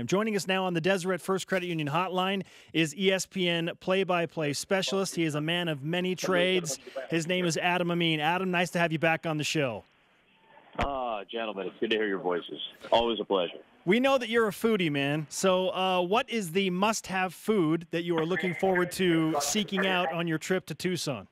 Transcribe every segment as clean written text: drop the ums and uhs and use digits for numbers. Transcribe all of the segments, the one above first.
Joining us now on the Deseret First Credit Union hotline is ESPN play-by-play specialist. He is a man of many trades. His name is Adim Amin. Adam, nice to have you back on the show. Gentlemen, it's good to hear your voices. Always a pleasure. We know that you're a foodie, man. So what is the must-have food that you are looking forward to seeking out on your trip to Tucson?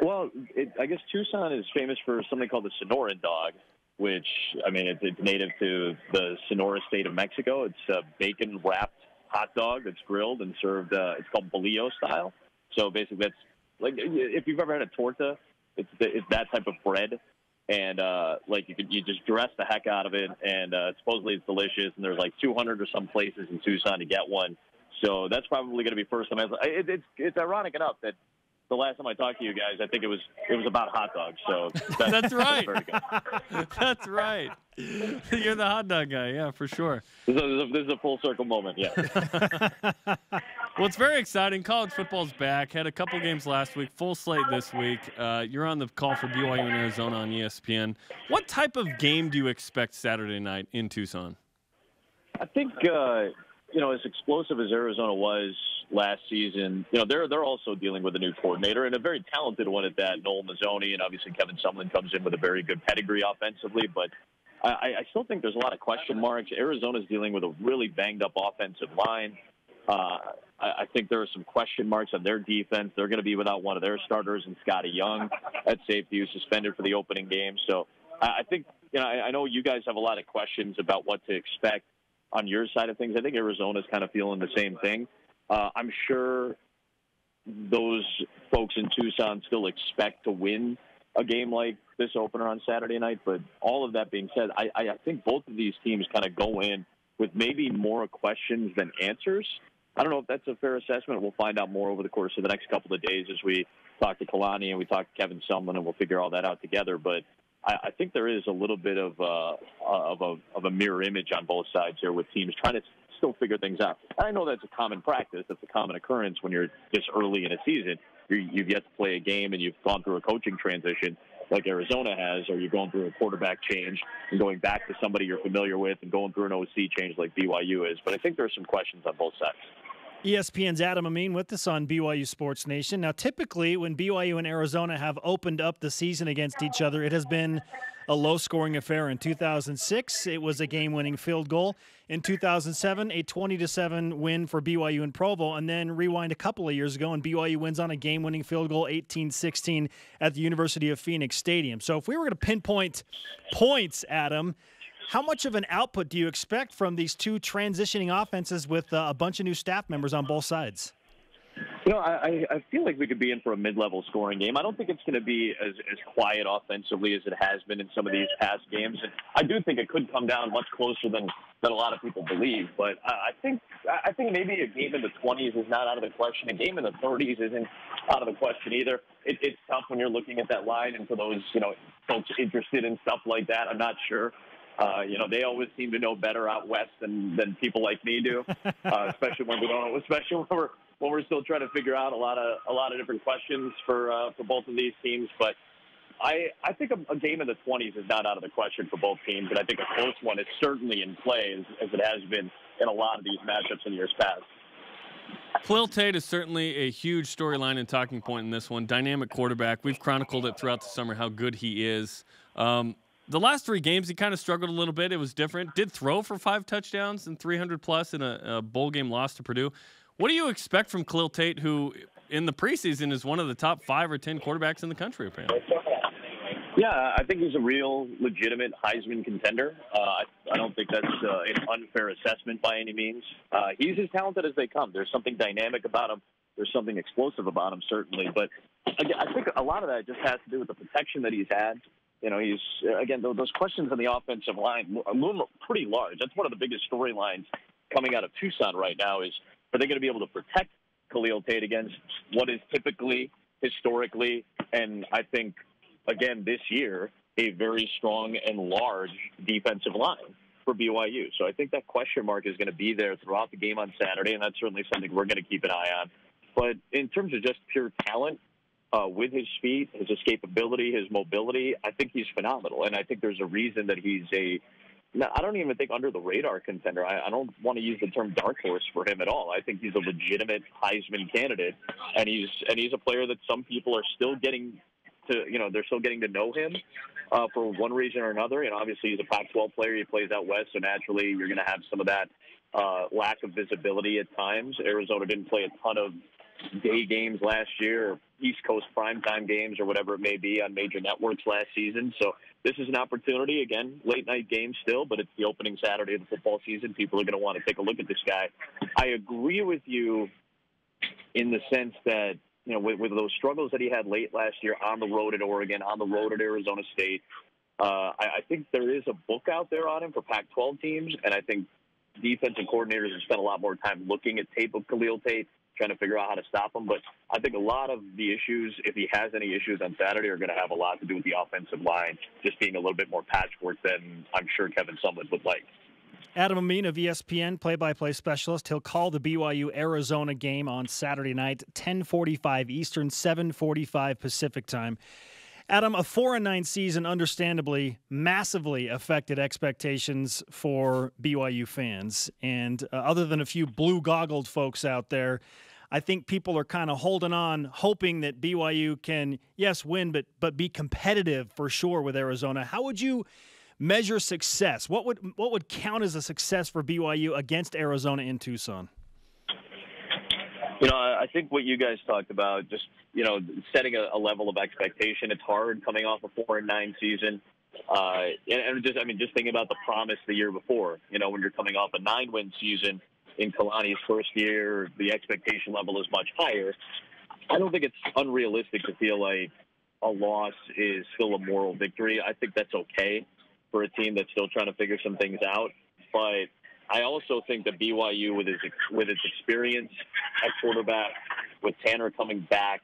Well, I guess Tucson is famous for something called the Sonoran dog, which, I mean, it's native to the Sonora state of Mexico. It's a bacon-wrapped hot dog that's grilled and served, it's called bolillo style. So basically that's, like, if you've ever had a torta, it's that type of bread. And, you just dress the heck out of it, and supposedly it's delicious, and there's like 200 or some places in Tucson to get one. So that's probably going to be first time. It's ironic enough that the last time I talked to you guys, I think it was about hot dogs. So that's right. Very good. That's right. You're the hot dog guy, yeah, for sure. This is a full circle moment, yeah. Well, it's very exciting. College football's back. Had a couple games last week, full slate this week. You're on the call for BYU in Arizona on ESPN. What type of game do you expect Saturday night in Tucson? I think, as explosive as Arizona was last season, they're also dealing with a new coordinator and a very talented one at that, Noel Mazzoni, and obviously Kevin Sumlin comes in with a very good pedigree offensively, but I still think there's a lot of question marks. Arizona's dealing with a really banged-up offensive line. I think there are some question marks on their defense. They're going to be without one of their starters, and Scotty Young at safety, who's suspended for the opening game. So I think, I know you guys have a lot of questions about what to expect on your side of things. I think Arizona's kind of feeling the same thing. I'm sure those folks in Tucson still expect to win a game like this opener on Saturday night. But all of that being said, I think both of these teams kind of go in with maybe more questions than answers. I don't know if that's a fair assessment. We'll find out more over the course of the next couple of days as we talk to Kalani and we talk to Kevin Sumlin, and we'll figure all that out together. But I think there is a little bit of a mirror image on both sides here with teams trying to still figure things out. And I know that's a common practice. That's a common occurrence when you're this early in a season. You've yet to play a game and you've gone through a coaching transition like Arizona has, or you're going through a quarterback change and going back to somebody you're familiar with and going through an OC change like BYU is. But I think there are some questions on both sides. ESPN's Adim Amin with us on BYU Sports Nation. Now, typically, when BYU and Arizona have opened up the season against each other, it has been a low-scoring affair. In 2006, it was a game-winning field goal. In 2007, a 20-7 win for BYU in Provo. And then rewind a couple of years ago, and BYU wins on a game-winning field goal, 18-16, at the University of Phoenix Stadium. So if we were going to pinpoint points, Adam, how much of an output do you expect from these two transitioning offenses with a bunch of new staff members on both sides? I feel like we could be in for a mid-level scoring game. I don't think it's going to be as quiet offensively as it has been in some of these past games. And I do think it could come down much closer than a lot of people believe. But I think maybe a game in the 20s is not out of the question. A game in the 30s isn't out of the question either. It's tough when you're looking at that line, and for those folks interested in stuff like that, I'm not sure. They always seem to know better out west than people like me do, especially when we're still trying to figure out a lot of different questions for both of these teams. But I think a game in the 20s is not out of the question for both teams, and I think a close one is certainly in play as it has been in a lot of these matchups in years past. Khalil Tate is certainly a huge storyline and talking point in this one. Dynamic quarterback. We've chronicled it throughout the summer how good he is. The last three games, he kind of struggled a little bit. It was different. Did throw for 5 touchdowns and 300-plus in a bowl game loss to Purdue. What do you expect from Khalil Tate, who in the preseason is one of the top 5 or 10 quarterbacks in the country, apparently? Yeah, I think he's a real legitimate Heisman contender. I don't think that's an unfair assessment by any means. He's as talented as they come. There's something dynamic about him. There's something explosive about him, certainly. But again, I think a lot of that just has to do with the protection that he's had. Those questions on the offensive line loom pretty large. That's one of the biggest storylines coming out of Tucson right now is, are they going to be able to protect Khalil Tate against what is typically, historically, and I think, again, this year, a very strong and large defensive line for BYU. So I think that question mark is going to be there throughout the game on Saturday, and that's certainly something we're going to keep an eye on. But in terms of just pure talent, with his speed, his escapability, his mobility, I think he's phenomenal. And I think there's a reason that he's a no, I don't even think under the radar contender. I don't want to use the term dark horse for him at all. I think he's a legitimate Heisman candidate, and he's a player that some people are still getting to, they're still getting to know him for one reason or another. And obviously he's a Pac-12 player. He plays out west, so naturally you're going to have some of that lack of visibility at times. Arizona didn't play a ton of day games last year, or East Coast primetime games, or whatever it may be on major networks last season. So this is an opportunity, again, late night game still, but it's the opening Saturday of the football season. People are going to want to take a look at this guy. I agree with you in the sense that, with those struggles that he had late last year on the road at Oregon, on the road at Arizona State, I think there is a book out there on him for Pac-12 teams, and I think defensive coordinators have spent a lot more time looking at tape of Khalil Tate, trying to figure out how to stop him. But I think a lot of the issues, if he has any issues on Saturday, are going to have a lot to do with the offensive line just being a little bit more patchwork than I'm sure Kevin Sumlin would like. Adim Amin of ESPN, play-by-play specialist. He'll call the BYU-Arizona game on Saturday night, 10:45 Eastern, 7:45 Pacific time. Adam, a 4-9 season, understandably, massively affected expectations for BYU fans. And other than a few blue-goggled folks out there, I think people are kind of holding on, hoping that BYU can, yes, win, but be competitive for sure with Arizona. How would you measure success? What would count as a success for BYU against Arizona in Tucson? I think what you guys talked about, just, setting a level of expectation. It's hard coming off a 4-9 season. And just thinking about the promise the year before, when you're coming off a 9-win season in Kalani's first year, the expectation level is much higher. I don't think it's unrealistic to feel like a loss is still a moral victory. I think that's okay for a team that's still trying to figure some things out. But I also think that BYU, with its experience at quarterback, with Tanner coming back,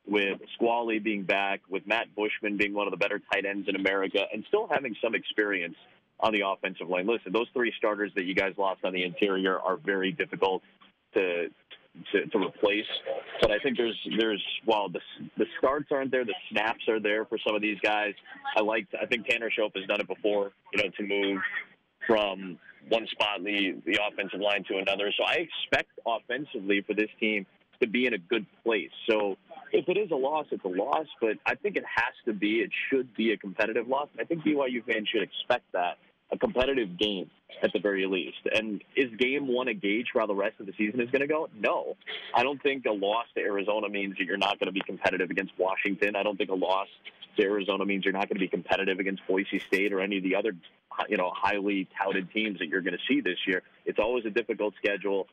with Squally being back, with Matt Bushman being one of the better tight ends in America, and still having some experience on the offensive line. Listen, those three starters that you guys lost on the interior are very difficult to replace. But I think there's while the starts aren't there, the snaps are there for some of these guys. I think Tanner Shope has done it before, to move from one spot in the offensive line to another. So I expect offensively for this team to be in a good place. So if it is a loss, it's a loss, but I think it should be a competitive loss. And I think BYU fans should expect that, a competitive game at the very least. And is game one a gauge for how the rest of the season is going to go? No. I don't think a loss to Arizona means that you're not going to be competitive against Washington. I don't think a loss to Arizona means you're not going to be competitive against Boise State or any of the other, highly touted teams that you're going to see this year. It's always a difficult schedule.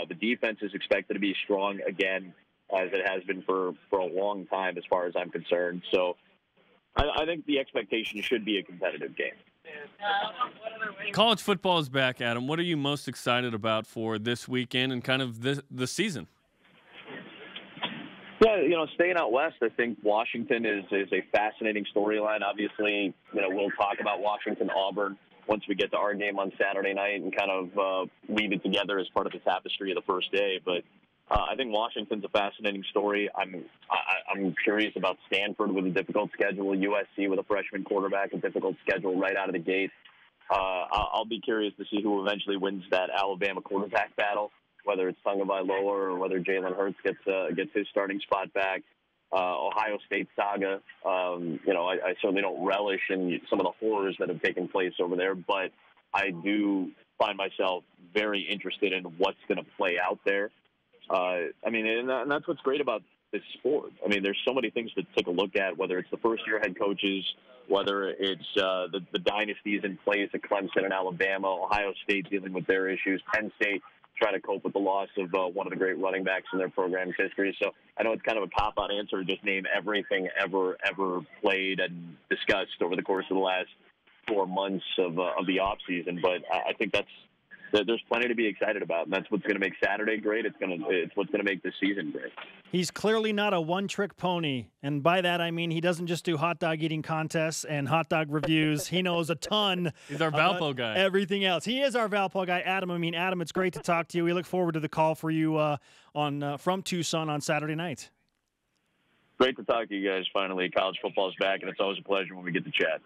The defense is expected to be strong again, as it has been for a long time as far as I'm concerned. So I think the expectation should be a competitive game. College football is back, Adam. What are you most excited about for this weekend and kind of the season? Yeah, staying out west, I think Washington is a fascinating storyline. Obviously, we'll talk about Washington-Auburn once we get to our game on Saturday night and kind of weave it together as part of the tapestry of the first day. But I think Washington's a fascinating story. I'm curious about Stanford with a difficult schedule, USC with a freshman quarterback, a difficult schedule right out of the gate. I'll be curious to see who eventually wins that Alabama quarterback battle, whether it's Tagovailoa or whether Jalen Hurts gets his starting spot back. Ohio State saga. I certainly don't relish in some of the horrors that have taken place over there, but I do find myself very interested in what's going to play out there. And that's what's great about this sport. There's so many things to take a look at, whether it's the first-year head coaches, whether it's the dynasties in place at Clemson and Alabama, Ohio State dealing with their issues, Penn State trying to cope with the loss of one of the great running backs in their program's history. So I know it's kind of a cop-out answer to just name everything ever played and discussed over the course of the last 4 months of the offseason, but I think there's plenty to be excited about, and that's what's going to make Saturday great. It's what's going to make this season great. He's clearly not a one-trick pony, and by that I mean he doesn't just do hot dog eating contests and hot dog reviews. He knows a ton. He's our Valpo guy. Everything else. He is our Valpo guy, Adam. Adam, it's great to talk to you. We look forward to the call for you from Tucson on Saturday night. Great to talk to you guys finally. College football's back, and it's always a pleasure when we get to chat.